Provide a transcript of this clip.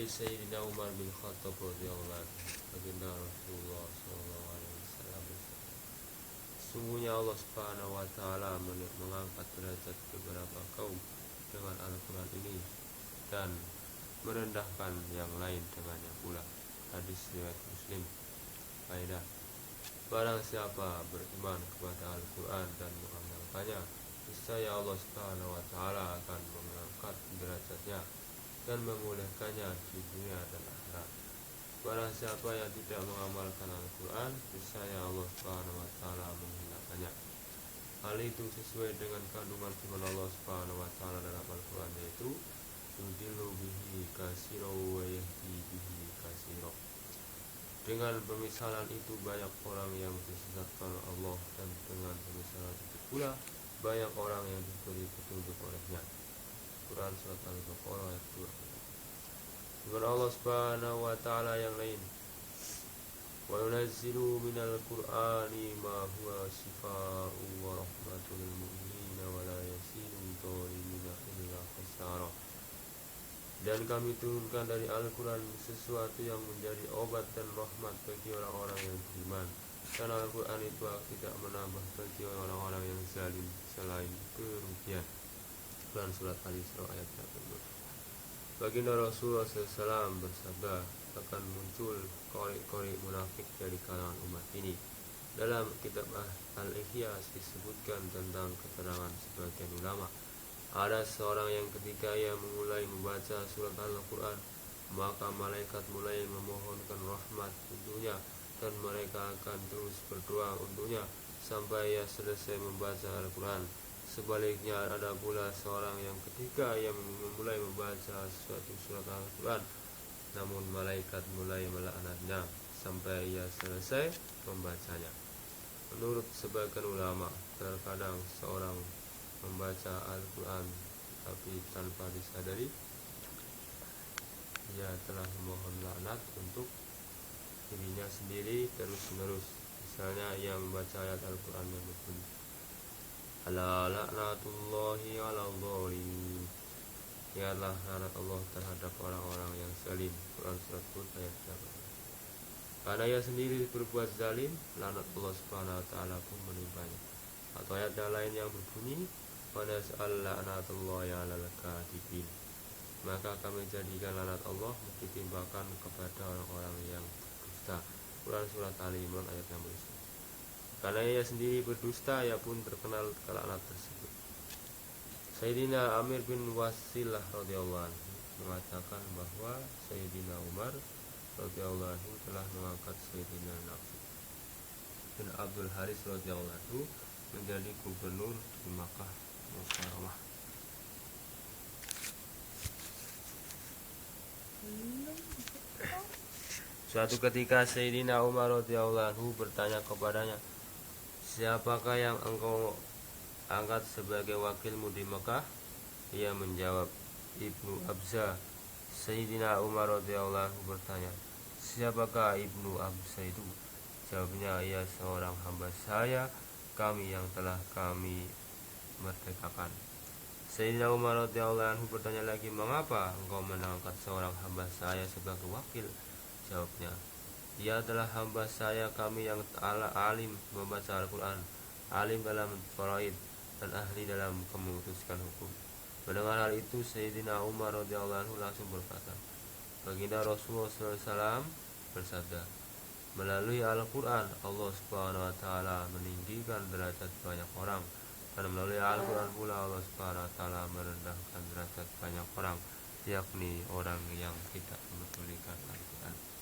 dari Sayyidina Umar bin Khattab radhiyallahu anhu, baginda Rasulullah sallallahu alaihi wasallam, sungguhnya Allah Subhanahu wa taala mengangkat derajat beberapa kaum dengan Al-Qur'an ini dan merendahkan yang lain dengannya pula. Hadis riwayat Muslim. Faedah: barang siapa beriman kepada Al-Quran dan mengamalkannya, niscaya Allah Subhanahu wa taala akan mengangkat derajatnya dan memulihkannya di dunia dan akhirat. Barang siapa yang tidak mengamalkan Al-Quran, niscaya Allah Subhanahu wa taala menghinakannya. Hal itu sesuai dengan kandungan firman Allah Subhanahu wa taala dalam Al-Quran, yaitu yudillu bihi katsira wa yahdi bihi katsira. Dengan pemisalan itu banyak orang yang disesatkan oleh Allah, dan dengan pemisalan itu pula banyak orang yang diberi petunjuk olehnya. Quran surat Al-Baqarah ayat 2. Firman Allah Subhanahu wa taala yang lain, wa yunazzilu minal qur'ani ma huwa shifaa'un wa rahmatul lil mu'minina wa la yazidu dhalimina illa khasara. Dan kami turunkan dari Al-Quran sesuatu yang menjadi obat dan rahmat bagi orang-orang yang beriman. Dan Al-Quran itu tidak menambah bagi orang-orang yang zalim selain kerugian. Quran surat Al-Isra ayat 18. Baginda Rasulullah SAW bersabda, akan muncul kori-kori munafik dari kalangan umat ini. Dalam kitab Al-Ihya disebutkan tentang keterangan sebagian ulama. Ada seorang yang ketika ia mulai membaca surat Al-Quran, maka malaikat mulai memohonkan rahmat untuknya, dan mereka akan terus berdoa untuknya sampai ia selesai membaca Al-Quran. Sebaliknya, ada pula seorang yang ketika ia mulai membaca suatu surat Al-Quran, namun malaikat mulai melaknatnya sampai ia selesai membacanya. Menurut sebagian ulama, terkadang seorang membaca Al-Quran tapi tanpa disadari ia telah memohon laknat untuk dirinya sendiri terus-menerus. Misalnya ia membaca ayat Al-Quran yang berbunyi, ala laknatullahi ala dhalimin, ialah laknat Allah terhadap orang-orang yang zalim. Quran surat Hud ayat 8. Karena ia sendiri berbuat zalim, laknat Allah Subhanahu wa taala pun menimpanya. Atau ayat lain yang berbunyi, wanas'al la'natullahi 'alal kadhibin, maka kami jadikan laknat Allah ditimpakan kepada orang-orang yang berdusta. Quran surat Ali Imran ayat 16. Karena ia sendiri berdusta, ia pun terkenal laknat tersebut. Sayyidina Amir bin Wasilah radhiyallahu anhu mengatakan bahwa Sayyidina Umar radhiyallahu anhu telah mengangkat Sayyidina Nafi bin Abdul Haris radhiyallahu anhu menjadi gubernur di Makkah Mukarramah. Suatu ketika Sayyidina Umar radhiyallahu anhu bertanya kepadanya, siapakah yang engkau angkat sebagai wakilmu di Mekah? Ia menjawab, Ibnu Abza. Sayyidina Umar radhiyallahu anhu bertanya, siapakah Ibnu Abza itu? Jawabnya, ia seorang hamba saya, kami yang telah kami merdekakan. Sayyidina Umar radhiyallahu anhu bertanya lagi, mengapa engkau mengangkat seorang hamba saya sebagai wakil? Jawabnya, dia adalah hamba saya, kami yang alim membaca Al-Quran, alim dalam faraid, dan ahli dalam memutuskan hukum. Mendengar hal itu, Sayyidina Umar radhiyallahu anhu langsung berkata, baginda Rasulullah SAW bersabda, melalui Al-Quran Allah Subhanahu wa taala meninggikan derajat banyak orang, dan melalui Al-Quran pula Allah Subhanahu wa taala merendahkan derajat banyak orang, yakni orang yang tidak memedulikan Al-Quran.